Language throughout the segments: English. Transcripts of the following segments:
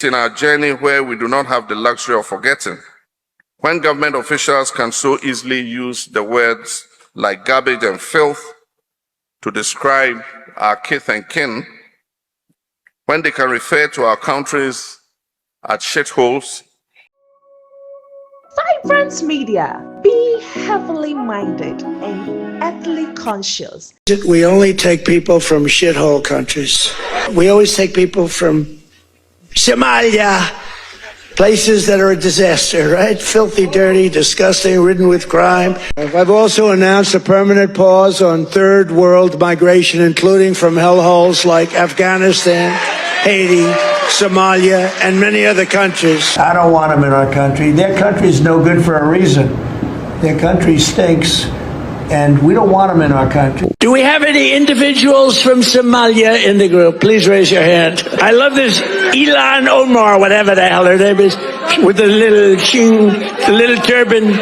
in our journey where we do not have the luxury of forgetting. When government officials can so easily use the words like garbage and filth to describe our kith and kin, when they can refer to our countries as shitholes. Vibrant Media, be heavily minded and ethically conscious. We only take people from shithole countries. We always take people from Somalia, places that are a disaster, right? Filthy, dirty, disgusting, ridden with crime. I've also announced a permanent pause on third world migration, including from hellholes like Afghanistan, Haiti, Somalia, and many other countries. I don't want them in our country. Their country's no good for a reason. Their country stinks, and we don't want them in our country. Do we have any individuals from Somalia in the group? Please raise your hand. I love this Ilan Omar, whatever the hell her name is, with the little turban.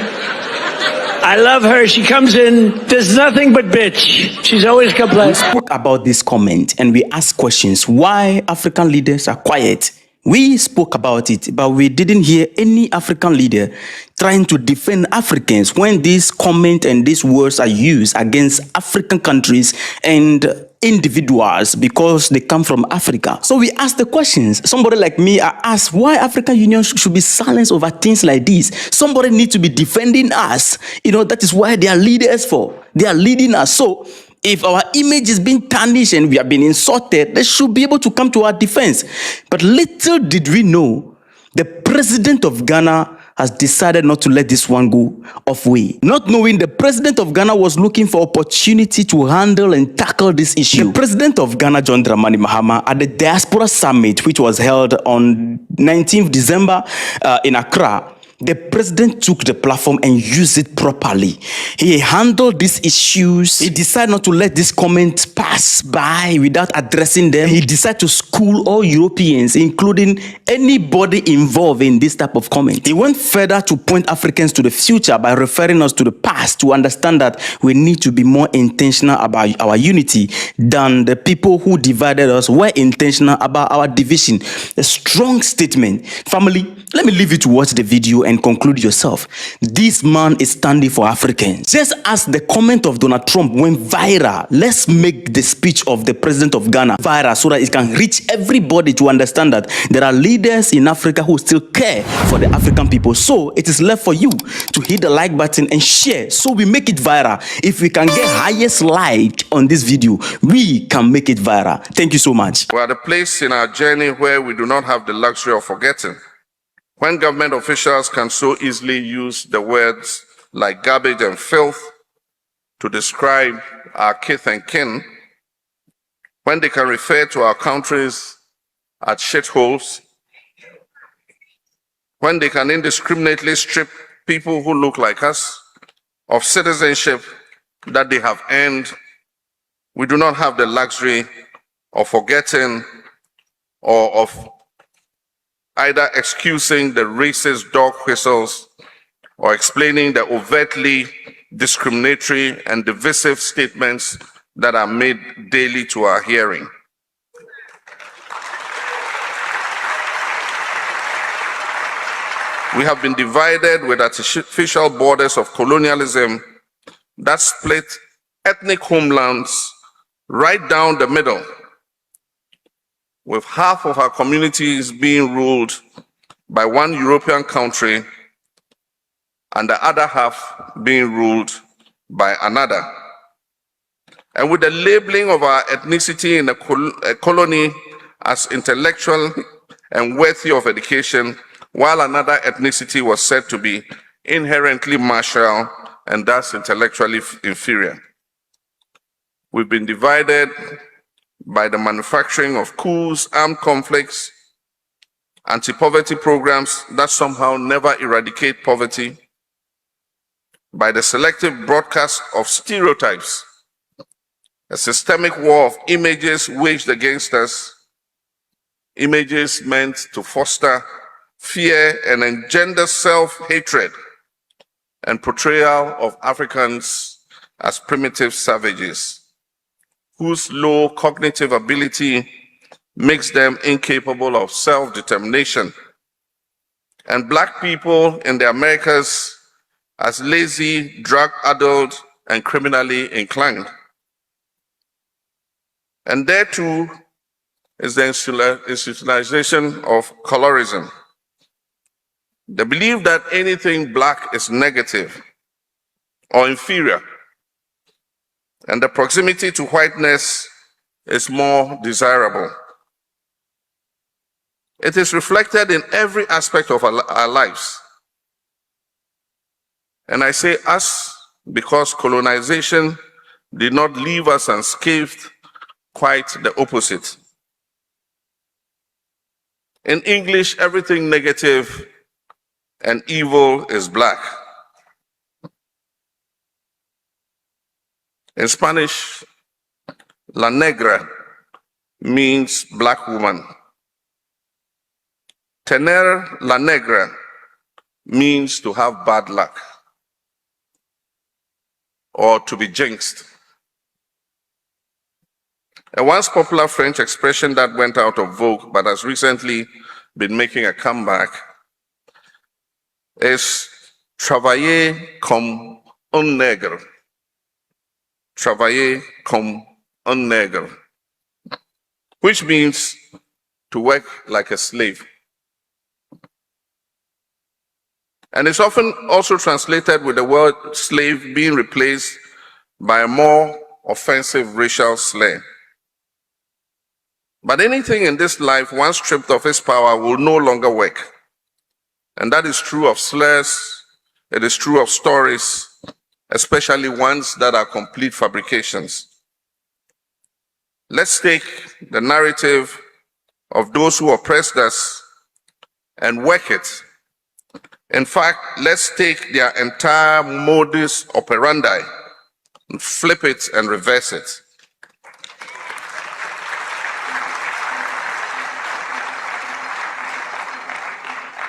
I love her. She comes in, there's nothing but bitch. She's always complaining. We spoke about this comment and we asked questions. Why African leaders are quiet? We spoke about it, but we didn't hear any African leader trying to defend Africans when these comments and these words are used against African countries and individuals because they come from Africa. So we asked the questions. Somebody like me, I asked why African Union should be silenced over things like this. Somebody needs to be defending us. You know, that is why they are leaders for. They are leading us. So if our image is being tarnished and we have been insulted, they should be able to come to our defense. But little did we know, the president of Ghana has decided not to let this one go off way. Not knowing the president of Ghana was looking for opportunity to handle and tackle this issue. The president of Ghana, John Dramani Mahama, at the Diaspora Summit, which was held on 19th December in Accra, the president took the platform and used it properly. He handled these issues. He decided not to let these comments pass by without addressing them. He decided to school all Europeans, including anybody involved in this type of comment. He went further to point Africans to the future by referring us to the past to understand that we need to be more intentional about our unity than the people who divided us were intentional about our division. A strong statement. Family, let me leave you to watch the video and conclude yourself. This man is standing for Africans. Just as the comment of Donald Trump went viral, let's make the speech of the president of Ghana viral so that it can reach everybody to understand that there are leaders in Africa who still care for the African people. So it is left for you to hit the like button and share so we make it viral. If we can get highest like on this video, we can make it viral. Thank you so much. We are at a place in our journey where we do not have the luxury of forgetting. When government officials can so easily use the words like garbage and filth to describe our kith and kin, when they can refer to our countries as shitholes, when they can indiscriminately strip people who look like us of citizenship that they have earned, we do not have the luxury of forgetting or of either excusing the racist dog whistles or explaining the overtly discriminatory and divisive statements that are made daily to our hearing. We have been divided with artificial borders of colonialism that split ethnic homelands right down the middle, with half of our communities being ruled by one European country and the other half being ruled by another. And with the labeling of our ethnicity in a colony as intellectual and worthy of education, while another ethnicity was said to be inherently martial and thus intellectually inferior. We've been divided by the manufacturing of coups, armed conflicts, anti-poverty programs that somehow never eradicate poverty, by the selective broadcast of stereotypes, a systemic war of images waged against us, images meant to foster fear and engender self-hatred and portrayal of Africans as primitive savages whose low cognitive ability makes them incapable of self-determination, and Black people in the Americas as lazy, drug-addled, and criminally inclined. And there too is the institutionalization of colorism. The belief that anything Black is negative or inferior, and the proximity to whiteness is more desirable. It is reflected in every aspect of our lives. And I say us because colonization did not leave us unscathed, quite the opposite. In English, everything negative and evil is Black. In Spanish, la negra means Black woman. Tener la negra means to have bad luck or to be jinxed. A once popular French expression that went out of vogue but has recently been making a comeback is travailler comme un nègre. Travailler comme un nègre, which means to work like a slave. And it's often also translated with the word slave being replaced by a more offensive racial slur. But anything in this life, once stripped of its power, will no longer work. And that is true of slurs, it is true of stories, especially ones that are complete fabrications. Let's take the narrative of those who oppressed us and work it. In fact, let's take their entire modus operandi and flip it and reverse it.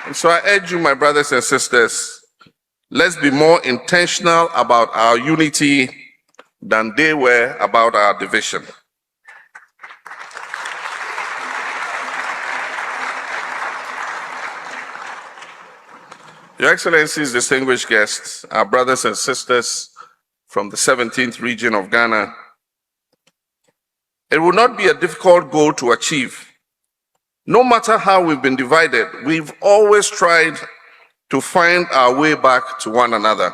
And so I urge you, my brothers and sisters, let's be more intentional about our unity than they were about our division. Your Excellencies, distinguished guests, our brothers and sisters from the 17th region of Ghana, it will not be a difficult goal to achieve. No matter how we've been divided, we've always tried to find our way back to one another.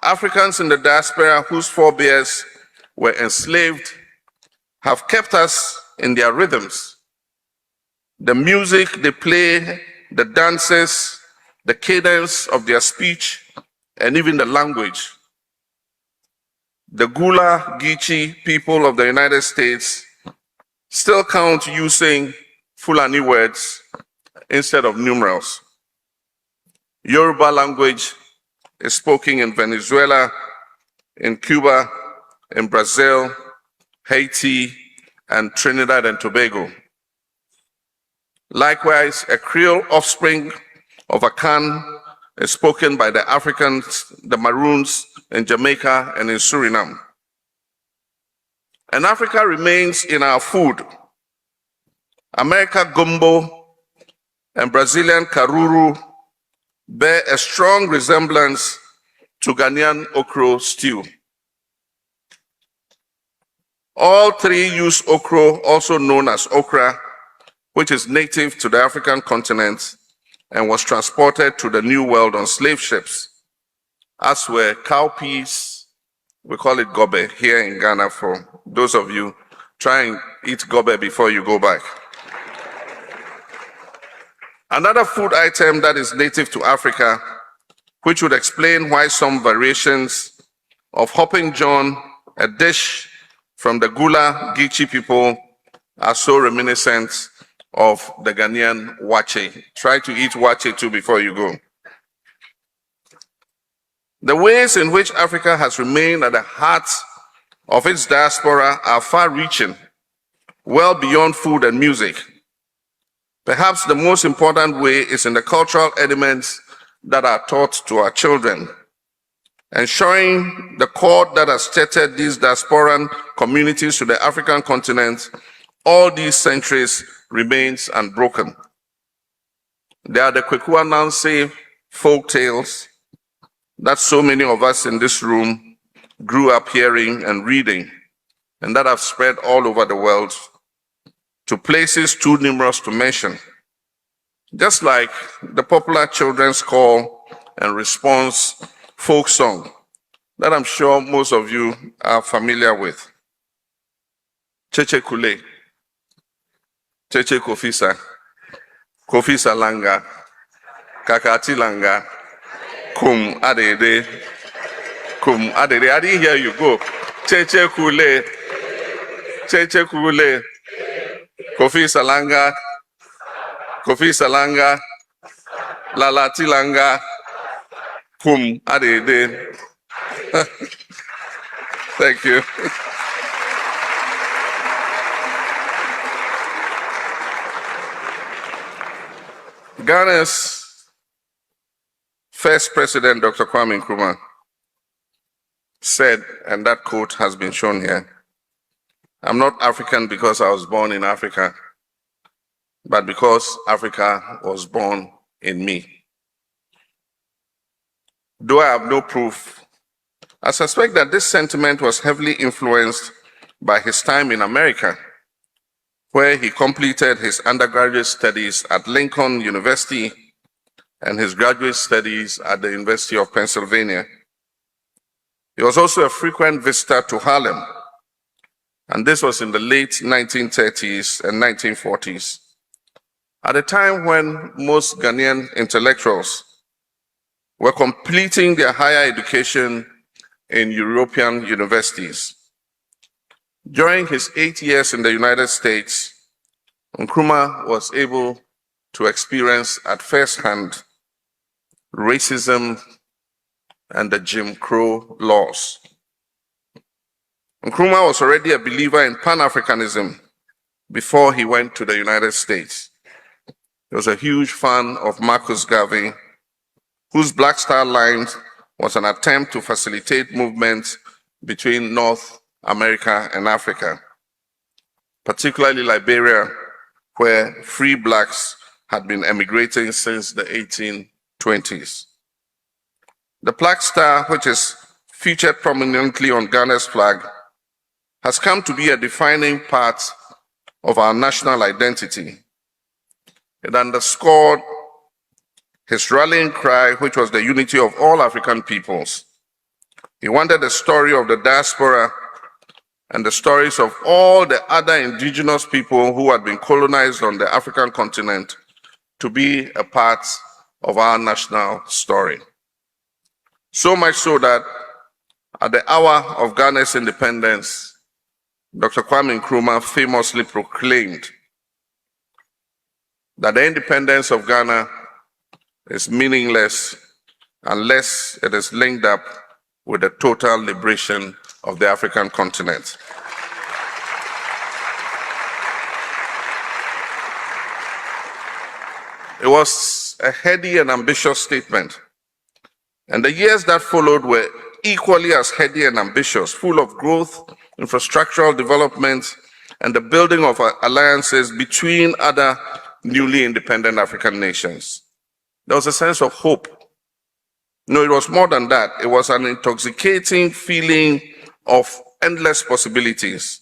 Africans in the diaspora whose forebears were enslaved have kept us in their rhythms. The music they play, the dances, the cadence of their speech, and even the language. The Gula Geechee people of the United States still count using Fulani words instead of numerals. Yoruba language is spoken in Venezuela, in Cuba, in Brazil, Haiti, and Trinidad and Tobago. Likewise, a Creole offspring of Akan is spoken by the Africans, the Maroons in Jamaica and in Suriname. And Africa remains in our food. America gumbo and Brazilian karuru bear a strong resemblance to Ghanaian okro stew. All three use okro, also known as okra, which is native to the African continent and was transported to the New World on slave ships, as were cowpeas. We call it gobe here in Ghana for those of you. Try and eat gobe before you go back. Another food item that is native to Africa, which would explain why some variations of Hopping John, a dish from the Gula Geechee people, are so reminiscent of the Ghanaian wache. Try to eat wache too before you go. The ways in which Africa has remained at the heart of its diaspora are far-reaching, well beyond food and music. Perhaps the most important way is in the cultural elements that are taught to our children, ensuring the cord that has tethered these diasporan communities to the African continent all these centuries remains unbroken. There are the Kweku Anansi folk tales that so many of us in this room grew up hearing and reading, and that have spread all over the world to places too numerous to mention. Just like the popular children's call and response folk song that I'm sure most of you are familiar with. Cheche Kule, Cheche Kofisa, Kofisa Langa, Kakati Langa, Kum Adede, Kum Adede. I didn't hear you go. Cheche Kule, Cheche Kule, Kofisa Langa, Kofisa Langa, Lalati Langa, Kum Adede. Thank you. Ghana's first president, Dr. Kwame Nkrumah, said, and that quote has been shown here, "I'm not African because I was born in Africa, but because Africa was born in me." Though I have no proof, I suspect that this sentiment was heavily influenced by his time in America, where he completed his undergraduate studies at Lincoln University and his graduate studies at the University of Pennsylvania. He was also a frequent visitor to Harlem, and this was in the late 1930s and 1940s, at a time when most Ghanaian intellectuals were completing their higher education in European universities. During his 8 years in the United States, Nkrumah was able to experience at first hand racism and the Jim Crow laws. Nkrumah was already a believer in Pan-Africanism before he went to the United States. He was a huge fan of Marcus Garvey, whose Black Star Line was an attempt to facilitate movements between North America and Africa, particularly Liberia, where free blacks had been emigrating since the 1820s. The Black Star, which is featured prominently on Ghana's flag, has come to be a defining part of our national identity. It underscored his rallying cry, which was the unity of all African peoples. He wanted the story of the diaspora and the stories of all the other indigenous people who had been colonized on the African continent to be a part of our national story. So much so that at the hour of Ghana's independence, Dr. Kwame Nkrumah famously proclaimed that the independence of Ghana is meaningless unless it is linked up with the total liberation of the African continent. It was a heady and ambitious statement, and the years that followed were equally as heady and ambitious, full of growth, infrastructural development, and the building of alliances between other newly independent African nations. There was a sense of hope. No, it was more than that. It was an intoxicating feeling of endless possibilities.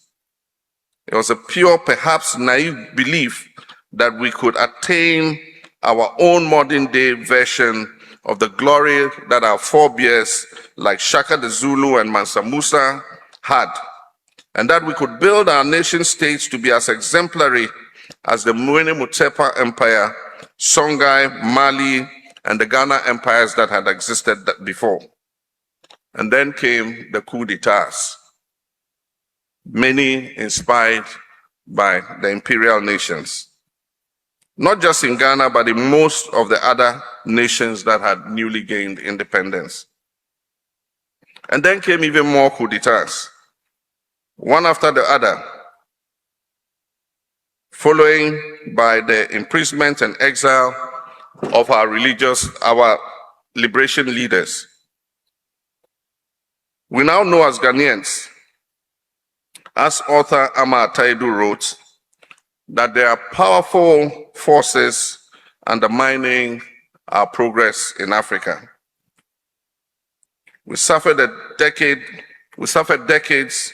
It was a pure, perhaps naive belief that we could attain our own modern day version of the glory that our forebears like Shaka the Zulu and Mansa Musa had, and that we could build our nation states to be as exemplary as the Mwene Mutepa Empire, Songhai, Mali, and the Ghana empires that had existed before. And then came the coup d'etats, many inspired by the imperial nations, not just in Ghana, but in most of the other nations that had newly gained independence. And then came even more coup d'etats, one after the other, following by the imprisonment and exile of our liberation leaders. We now know as Ghanaians, as author Ama Ataidu wrote, that there are powerful forces undermining our progress in Africa. We suffered decades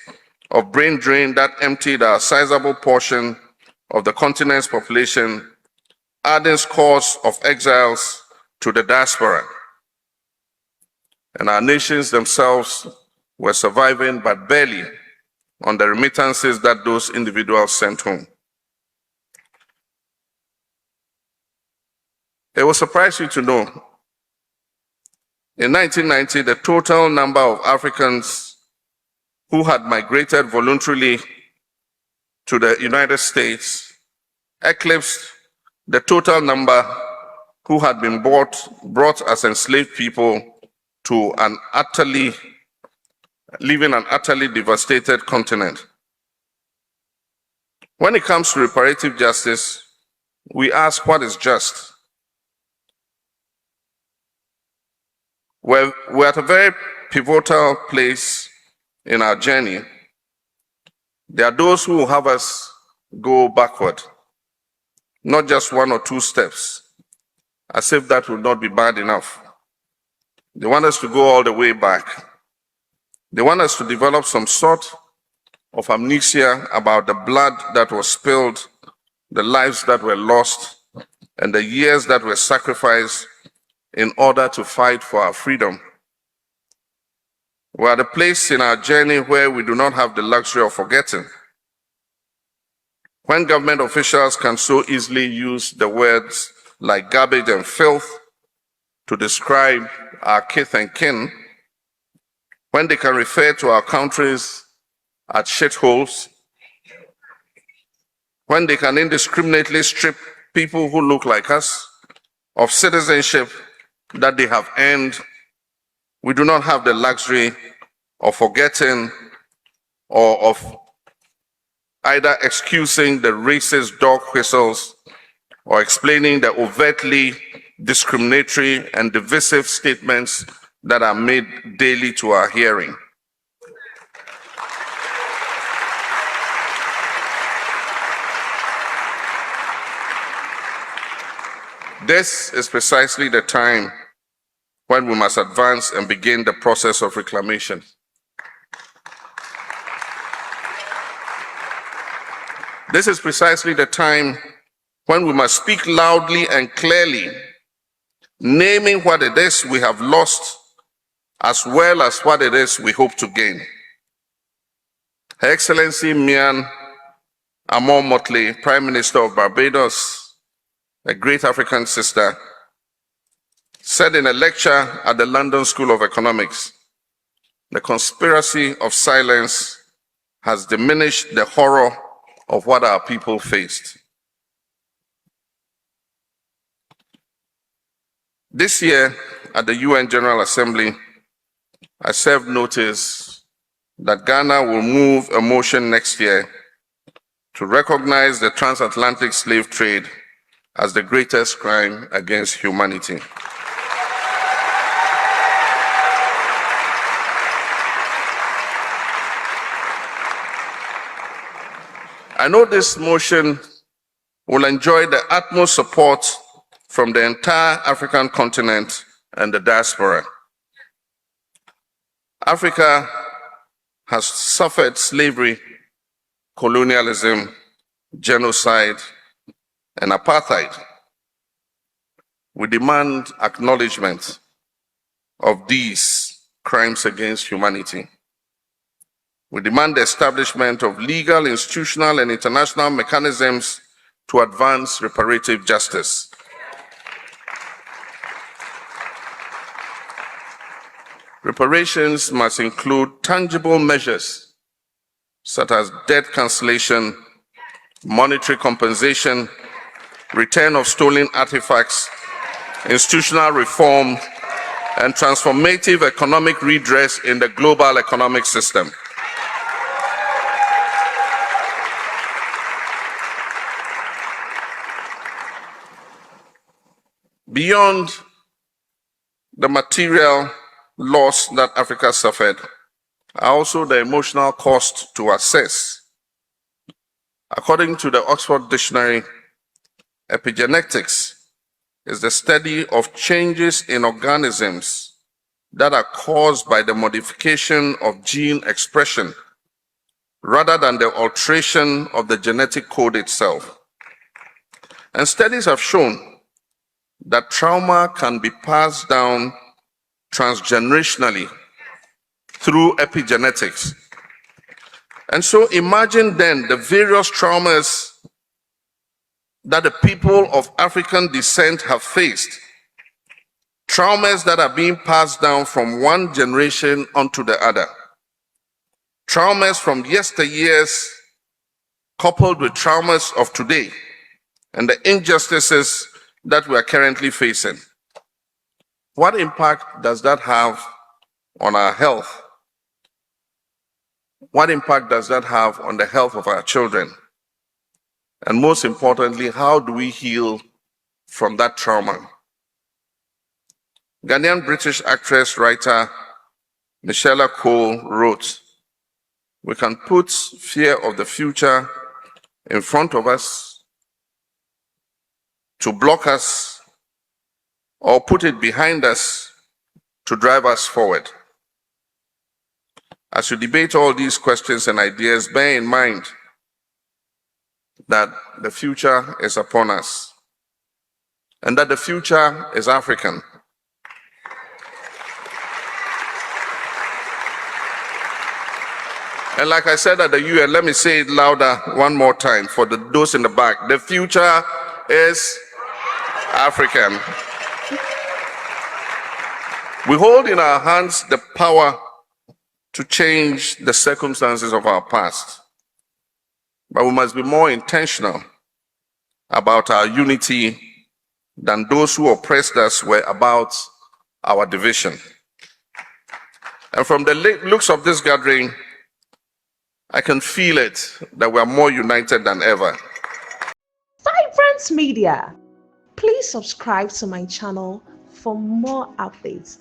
of brain drain that emptied a sizable portion of the continent's population, adding scores of exiles to the diaspora. And our nations themselves were surviving but barely on the remittances that those individuals sent home. It will surprise you to know, in 1990, the total number of Africans who had migrated voluntarily to the United States eclipsed the total number who had been brought as enslaved people to leaving an utterly devastated continent. When it comes to reparative justice, we ask what is just. We're at a very pivotal place in our journey. There are those who will have us go backward, not just 1 or 2 steps, as if that would not be bad enough. They want us to go all the way back. They want us to develop some sort of amnesia about the blood that was spilled, the lives that were lost, and the years that were sacrificed in order to fight for our freedom. We're at a place in our journey where we do not have the luxury of forgetting. When government officials can so easily use the words like garbage and filth to describe our kith and kin, when they can refer to our countries as shitholes, when they can indiscriminately strip people who look like us of citizenship that they have earned, we do not have the luxury of forgetting or of either excusing the racist dog whistles or explaining the overtly discriminatory and divisive statements that are made daily to our hearing. This is precisely the time when we must advance and begin the process of reclamation. This is precisely the time when we must speak loudly and clearly, naming what it is we have lost as well as what it is we hope to gain. Her Excellency Mian Amor Motley, Prime Minister of Barbados, a great African sister, said in a lecture at the London School of Economics, the conspiracy of silence has diminished the horror of what our people faced. This year at the UN General Assembly, I served notice that Ghana will move a motion next year to recognize the transatlantic slave trade as the greatest crime against humanity. I know this motion will enjoy the utmost support from the entire African continent and the diaspora. Africa has suffered slavery, colonialism, genocide, and apartheid. We demand acknowledgement of these crimes against humanity. We demand the establishment of legal, institutional, and international mechanisms to advance reparative justice. Reparations must include tangible measures such as debt cancellation, monetary compensation, return of stolen artifacts, institutional reform, and transformative economic redress in the global economic system. Beyond the material loss that Africa suffered, are also the emotional cost to assess. According to the Oxford Dictionary, epigenetics is the study of changes in organisms that are caused by the modification of gene expression rather than the alteration of the genetic code itself. And studies have shown that trauma can be passed down transgenerationally through epigenetics. And so imagine then the various traumas that the people of African descent have faced. Traumas that are being passed down from one generation onto the other. Traumas from yesteryears coupled with traumas of today and the injustices that we are currently facing. What impact does that have on our health? What impact does that have on the health of our children? And most importantly, how do we heal from that trauma? Ghanaian British actress, writer Michelle Cole wrote, "We can put fear of the future in front of us to block us, or put it behind us to drive us forward." As you debate all these questions and ideas, bear in mind that the future is upon us and that the future is African. And like I said at the UN, let me say it louder one more time for those in the back. The future is African. We hold in our hands the power to change the circumstances of our past. But we must be more intentional about our unity than those who oppressed us were about our division. And from the looks of this gathering, I can feel it that we are more united than ever. Vibrant Media. Please subscribe to my channel for more updates.